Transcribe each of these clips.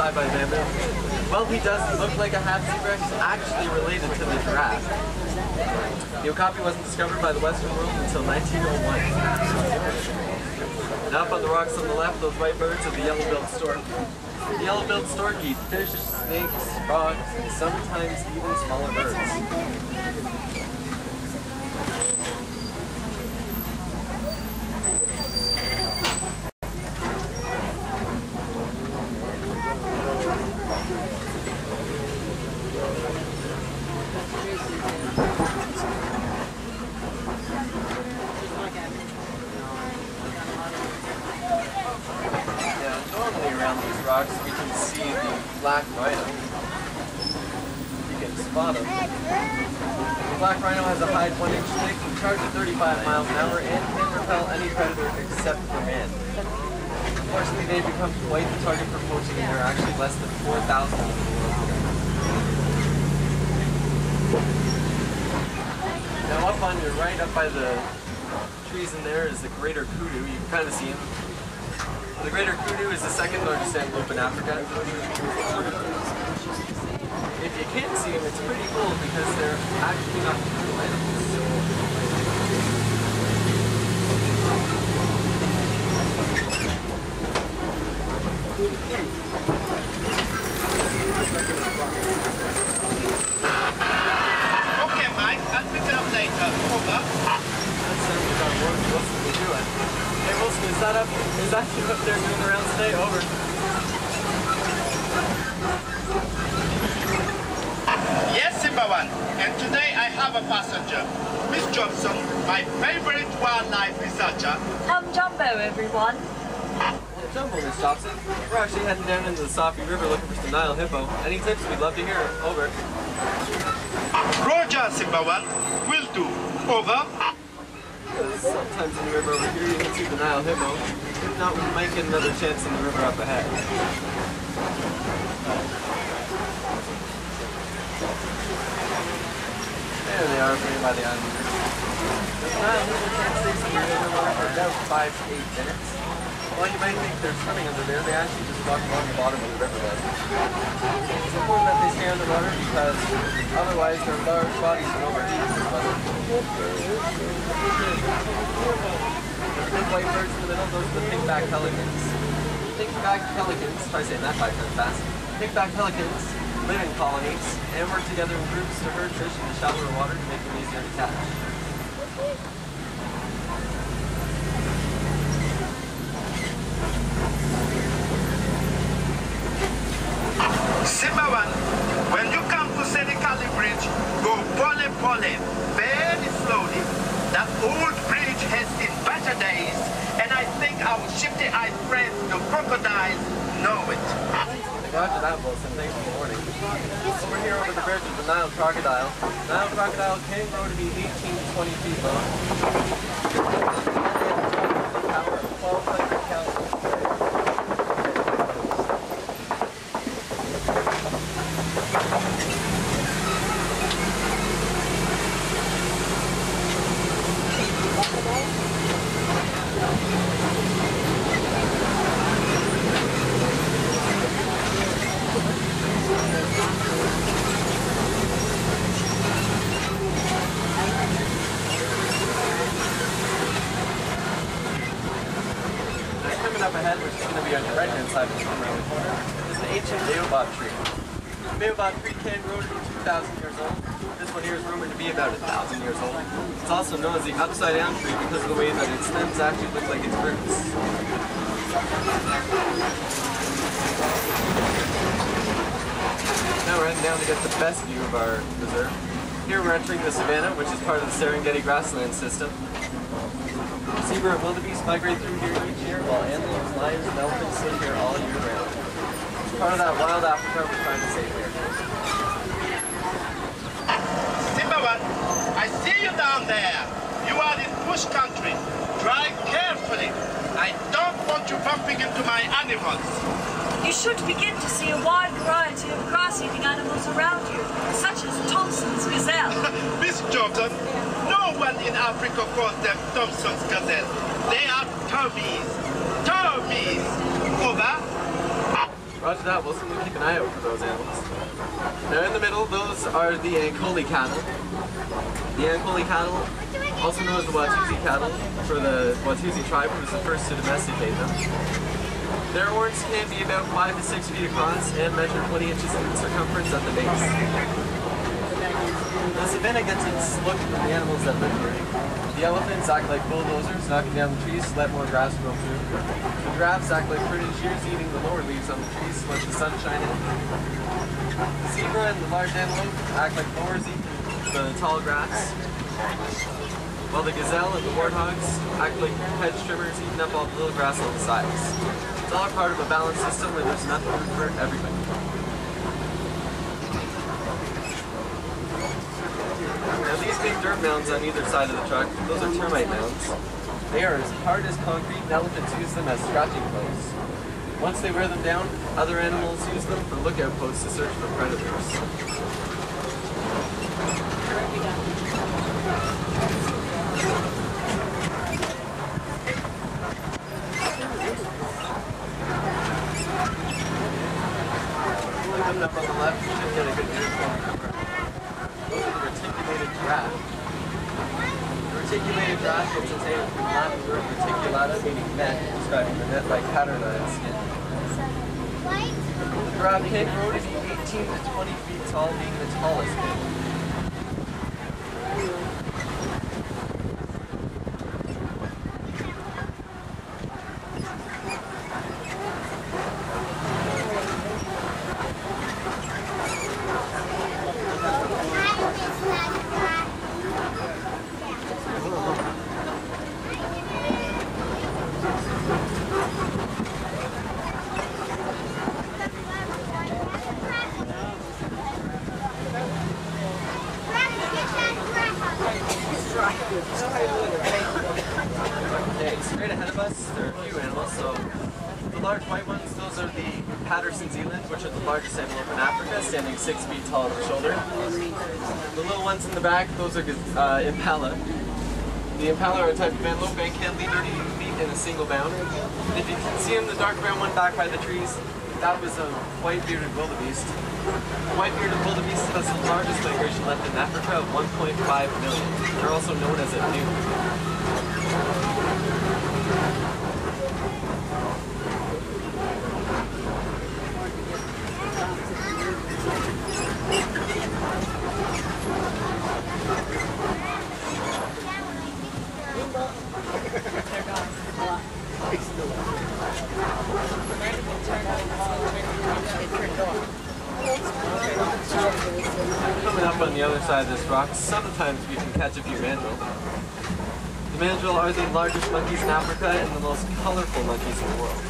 tied by bamboo. Well, he does look like a half zebra. He's actually related to the giraffe. The okapi wasn't discovered by the Western world until 1901. And up on the rocks on the left, those white birds are the yellow-billed stork. The yellow-billed stork eat fish, snakes, frogs, and sometimes even smaller birds. Rocks, we can see the black rhino. You can spot him. The black rhino has a hide 1-inch thick, charges 35 miles an hour, and can repel any predator except for man. Unfortunately, they become quite the target for poaching, and there are actually less than 4,000 in the world. Now up on your right, up by the trees in there, is the greater kudu. You can kind of see him. The greater kudu is the second largest antelope in Africa. If you can't see them, it's pretty cool because they're actually not true animals. Okay, Mike, I'll pick it up later. Over. That's certainly not what Wilson was doing. Hey Wilson, is that you up there doing the rounds today? Over. Yes, Simba One. And today I have a passenger. Miss Johnson, my favorite wildlife researcher. I'm Jumbo, everyone. Well, Jumbo, Miss Dobson. We're actually heading down into the Safi River looking for some Nile hippo. Any tips? We'd love to hear. Over. Roger, Simba One. Will do. Over. Sometimes in the river over here you can see the Nile hippo. If not, we might get another chance in the river up ahead. There they are, right by the island. The Nile hippo can't stay submerged underwater for about 5 to 8 minutes. While you might think they're swimming under there, they actually just walk along the bottom of the riverbed. It's important that they stay underwater because otherwise their large bodies would overheat in the weather. The big white birds in the middle, those are the pink-back pelicans. Pink-back pelicans, try saying that 5 times fast. Pink-back pelicans live in colonies and work together in groups to herd fish in the shallower water to make them easier to catch. Simba One, when you come to Senegali Bridge, go pole pole, very slowly. That old bridge has seen better days, and I think our shifty-eyed friends, the crocodiles, know it. Roger that, Wilson. Thanks for the warning. Over here over the bridge is the Nile crocodile. The Nile crocodile can grow to be 18 to 20 feet long. The power of 1,200 calories. Up ahead, which is going to be on the right-hand side of the around the corner, is the ancient baobab tree. The baobab tree can grow to be 2,000 years old. This one here is rumored to be about 1,000 years old. It's also known as the upside-down tree because of the way that its stems actually look like its roots. Now we're heading down to get the best view of our reserve. Here we're entering the savanna, which is part of the Serengeti grassland system. Zebra and wildebeest migrate through here each year, while antelopes, lions, and elephants live here all year round. It's part of that wild Africa we're trying to save here. Simba One, I see you down there. You are in bush country. Drive carefully. I don't want you bumping into my animals. You should begin to see a wide variety of grass-eating animals around you, such as Thompson's gazelle. Miss Johnson, no one in Africa calls them Thompson's gazelle. They are Tomies. Tomies. Over. Roger that, Wilson. We'll keep an eye out for those animals. Now in the middle, those are the Ankoli cattle. The Ankoli cattle, also known as the Watusi cattle, for the Watusi tribe, who was the first to domesticate them. Their horns can be about 5 to 6 feet across and measure 20 inches in circumference at the base. The savanna gets its look from the animals that live here. The elephants act like bulldozers, knocking down the trees to let more grass grow through. The giraffes act like prudent shears, eating the lower leaves on the trees to let the sun shine in. The zebra and the large antelope act like mowers, eating the tall grass. While the gazelle and the warthogs act like hedge trimmers, eating up all the little grass on the sides. It's all part of a balanced system where there's enough food for everybody. Now these big dirt mounds on either side of the truck, those are termite mounds. They are as hard as concrete and elephants use them as scratching posts. Once they wear them down, other animals use them for lookout posts to search for predators. Coming up on the left, you should get a good view of them. Those are the reticulated giraffe. The reticulated giraffe gets its name from the Latin word reticulata, meaning net, describing the net-like pattern on its skin. The giraffe can grow to be 18 to 20 feet tall, being the tallest mammal. Okay, straight ahead of us, there are a few animals. So the large white ones, those are the Patterson's eland, which are the largest antelope in Africa, standing 6 feet tall at the shoulder. The little ones in the back, those are impala. The impala are a type of antelope and can leap 30 feet in a single bound. And if you can see them, the dark brown one back by the trees, that was a white-bearded wildebeest. The white-bearded wildebeest has the largest migration left in Africa of 1.5 million. They're also known as a new. Coming up on the other side of this rock, sometimes we can catch a few mandrill. The mandrill are the largest monkeys in Africa and the most colorful monkeys in the world.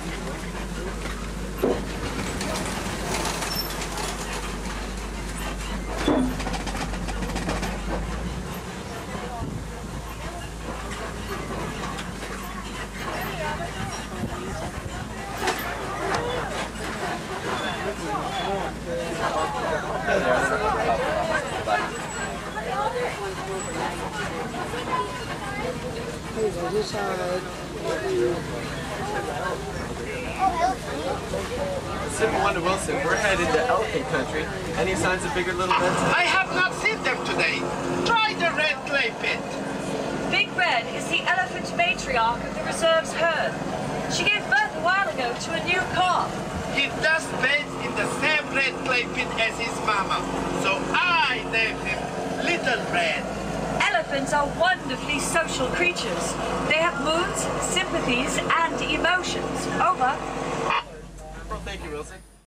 Simon Wilson, we're headed to elephant country. Any signs of bigger little men? I have not seen them today. Try the red clay pit. Big Red is the elephant matriarch of the reserve's herd. She gave birth a while ago to a new calf. He does bathe in the same red clay pit as his mama, so I named him Little Red. Elephants are wonderfully social creatures. They have moods, sympathies, and emotions. Over. Well, thank you, Wilson.